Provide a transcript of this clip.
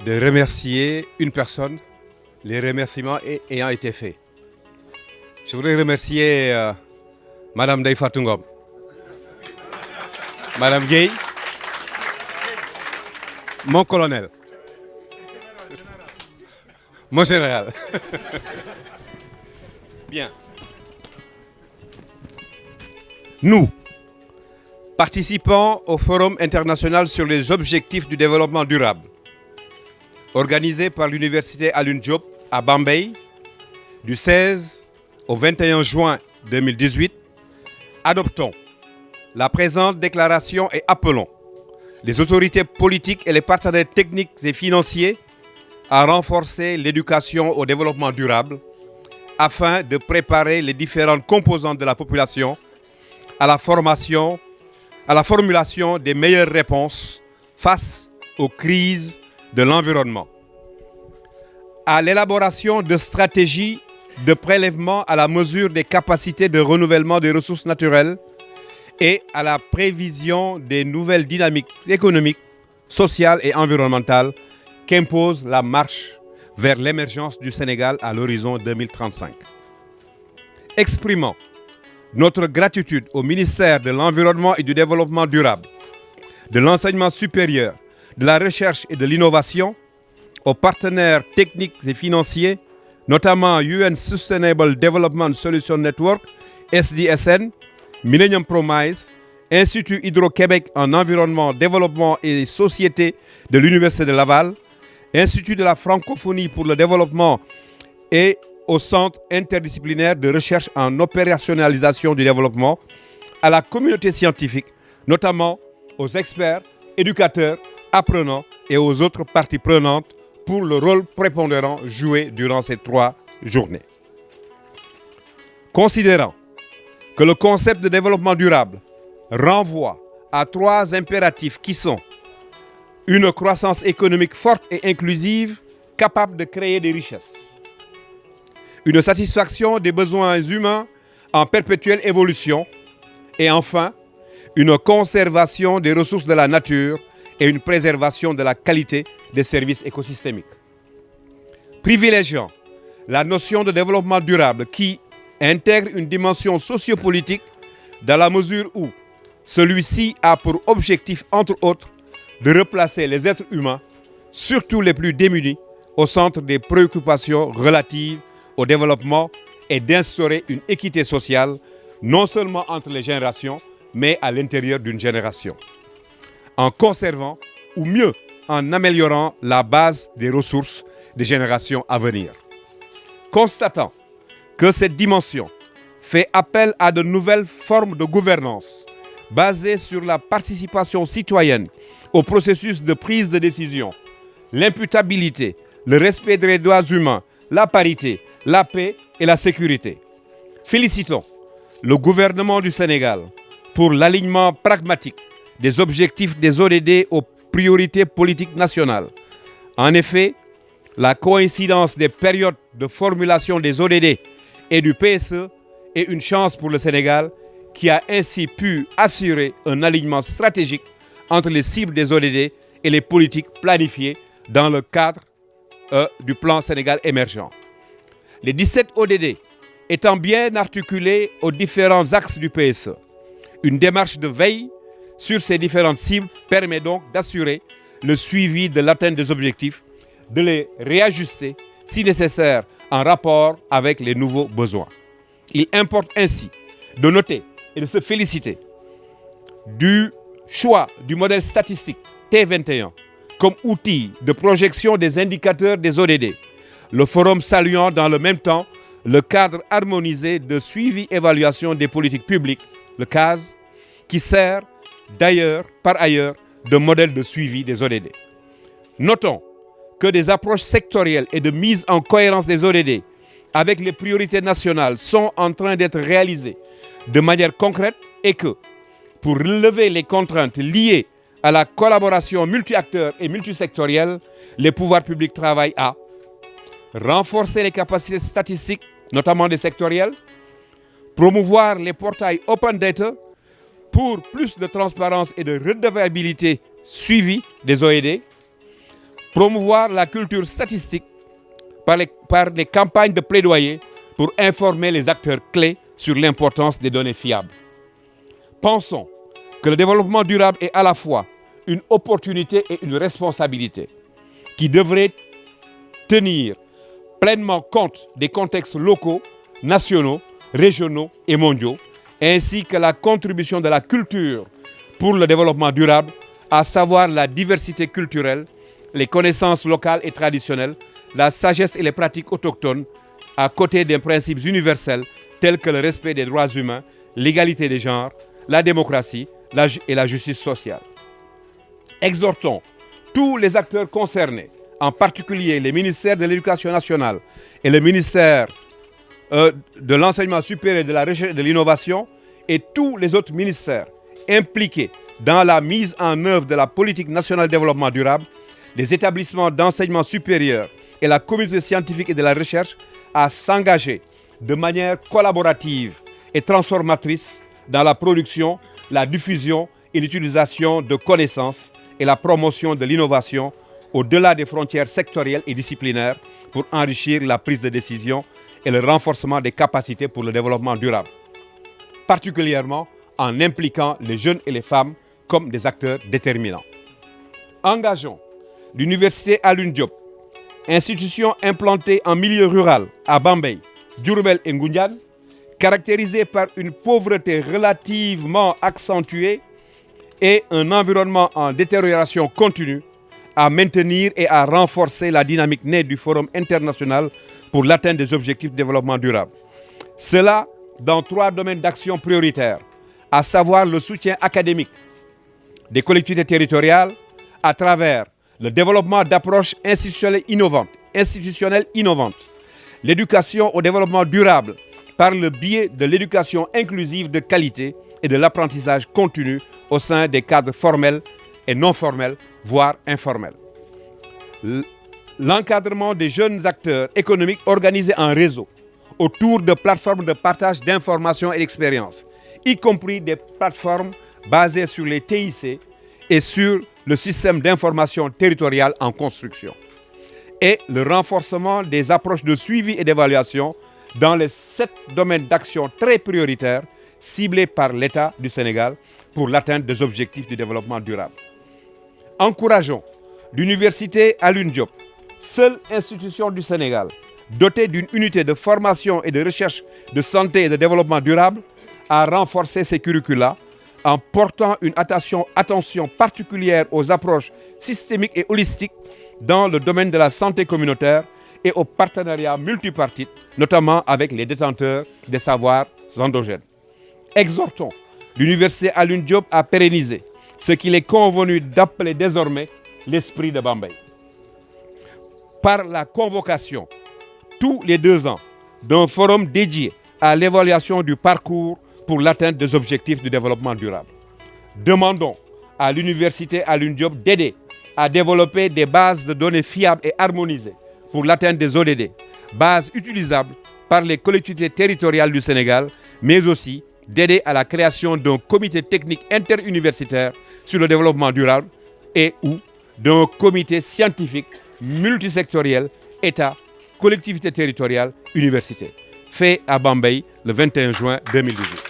de remercier une personne, les remerciements ayant été faits. Je voudrais remercier Madame Ndeye Fatou Ngom, Madame Gueye, mon colonel, mon général. Bien. Nous, participants au Forum international sur les objectifs du développement durable, organisé par l'Université Alioune Diop à Bambey, du 16 au 21 juin 2018, adoptons la présente déclaration et appelons les autorités politiques et les partenaires techniques et financiers à renforcer l'éducation au développement durable afin de préparer les différentes composantes de la population à la formulation des meilleures réponses face aux crises de l'environnement, à l'élaboration de stratégies de prélèvement à la mesure des capacités de renouvellement des ressources naturelles et à la prévision des nouvelles dynamiques économiques, sociales et environnementales qu'impose la marche vers l'émergence du Sénégal à l'horizon 2035. Exprimant notre gratitude au ministère de l'Environnement et du Développement durable, de l'Enseignement supérieur, de la Recherche et de l'Innovation, aux partenaires techniques et financiers, notamment UN Sustainable Development Solution Network, SDSN, Millennium Promise, Institut Hydro-Québec en environnement, développement et société de l'Université de Laval, Institut de la francophonie pour le développement et au Centre interdisciplinaire de recherche en opérationnalisation du développement, à la communauté scientifique, notamment aux experts, éducateurs, apprenants et aux autres parties prenantes pour le rôle prépondérant joué durant ces 3 journées. Considérant que le concept de développement durable renvoie à 3 impératifs qui sont une croissance économique forte et inclusive capable de créer des richesses, une satisfaction des besoins humains en perpétuelle évolution et enfin, une conservation des ressources de la nature et une préservation de la qualité des services écosystémiques. Privilégiant la notion de développement durable qui intègre une dimension sociopolitique dans la mesure où celui-ci a pour objectif, entre autres, de replacer les êtres humains, surtout les plus démunis, au centre des préoccupations relatives au développement et d'instaurer une équité sociale, non seulement entre les générations, mais à l'intérieur d'une génération, en conservant ou mieux en améliorant la base des ressources des générations à venir. Constatant que cette dimension fait appel à de nouvelles formes de gouvernance basées sur la participation citoyenne au processus de prise de décision, l'imputabilité, le respect des droits humains, la parité, la paix et la sécurité. Félicitons le gouvernement du Sénégal pour l'alignement pragmatique des objectifs des ODD aux priorités politiques nationales. En effet, la coïncidence des périodes de formulation des ODD et du PSE est une chance pour le Sénégal qui a ainsi pu assurer un alignement stratégique entre les cibles des ODD et les politiques planifiées dans le cadre du plan Sénégal émergent. Les 17 ODD étant bien articulés aux différents axes du PSE, une démarche de veille sur ces différentes cibles permet donc d'assurer le suivi de l'atteinte des objectifs, de les réajuster si nécessaire en rapport avec les nouveaux besoins. Il importe ainsi de noter et de se féliciter du choix du modèle statistique T21 comme outil de projection des indicateurs des ODD, le forum saluant dans le même temps le cadre harmonisé de suivi-évaluation des politiques publiques, le CAS, qui sert par ailleurs de modèle de suivi des ODD. Notons que des approches sectorielles et de mise en cohérence des ODD avec les priorités nationales sont en train d'être réalisées de manière concrète et que, pour relever les contraintes liées à la collaboration multi-acteurs et multisectorielle, les pouvoirs publics travaillent à renforcer les capacités statistiques, notamment des sectoriels, promouvoir les portails Open Data pour plus de transparence et de redevabilité suivie des OED, Promouvoir la culture statistique par des campagnes de plaidoyer pour informer les acteurs clés sur l'importance des données fiables. Pensons que le développement durable est à la fois une opportunité et une responsabilité qui devrait tenir pleinement compte des contextes locaux, nationaux, régionaux et mondiaux, ainsi que la contribution de la culture pour le développement durable, à savoir la diversité culturelle, les connaissances locales et traditionnelles, la sagesse et les pratiques autochtones, à côté des principes universels tels que le respect des droits humains, l'égalité des genres, la démocratie et la justice sociale. Exhortons tous les acteurs concernés, en particulier les ministères de l'Éducation nationale et le ministère de l'Enseignement supérieur, de la Recherche et de l'Innovation, et tous les autres ministères impliqués dans la mise en œuvre de la politique nationale de développement durable, les établissements d'enseignement supérieur et la communauté scientifique et de la recherche à s'engager de manière collaborative et transformatrice dans la production, la diffusion et l'utilisation de connaissances et la promotion de l'innovation au-delà des frontières sectorielles et disciplinaires pour enrichir la prise de décision et le renforcement des capacités pour le développement durable, particulièrement en impliquant les jeunes et les femmes comme des acteurs déterminants. Engageons l'Université Alioune Diop, institution implantée en milieu rural à Bambey, Diourbel et Ngoundiane, caractérisée par une pauvreté relativement accentuée et un environnement en détérioration continue, à maintenir et à renforcer la dynamique née du Forum international pour l'atteinte des objectifs de développement durable. Cela dans 3 domaines d'action prioritaires, à savoir le soutien académique des collectivités territoriales à travers le développement d'approches institutionnelles innovantes, l'éducation au développement durable par le biais de l'éducation inclusive de qualité et de l'apprentissage continu au sein des cadres formels et non formels, voire informels. L'encadrement des jeunes acteurs économiques organisés en réseau autour de plateformes de partage d'informations et d'expériences, y compris des plateformes basées sur les TIC et sur le système d'information territoriale en construction. Et le renforcement des approches de suivi et d'évaluation dans les 7 domaines d'action très prioritaires ciblés par l'État du Sénégal pour l'atteinte des objectifs du développement durable. Encourageons l'Université Alioune Diop, seule institution du Sénégal dotée d'une unité de formation et de recherche de santé et de développement durable, à renforcer ses curricula en portant une attention particulière aux approches systémiques et holistiques dans le domaine de la santé communautaire et aux partenariats multipartites, notamment avec les détenteurs des savoirs endogènes. Exhortons l'Université Alioune Diop à pérenniser ce qu'il est convenu d'appeler désormais l'esprit de Bambey, par la convocation tous les 2 ans d'un forum dédié à l'évaluation du parcours pour l'atteinte des objectifs du développement durable. Demandons à l'Université Alioune Diop d'aider à développer des bases de données fiables et harmonisées pour l'atteinte des ODD, bases utilisables par les collectivités territoriales du Sénégal, mais aussi d'aider à la création d'un comité technique interuniversitaire sur le développement durable et ou d'un comité scientifique multisectoriel, État, collectivités territoriales, universités, fait à Bambey le 21 juin 2018.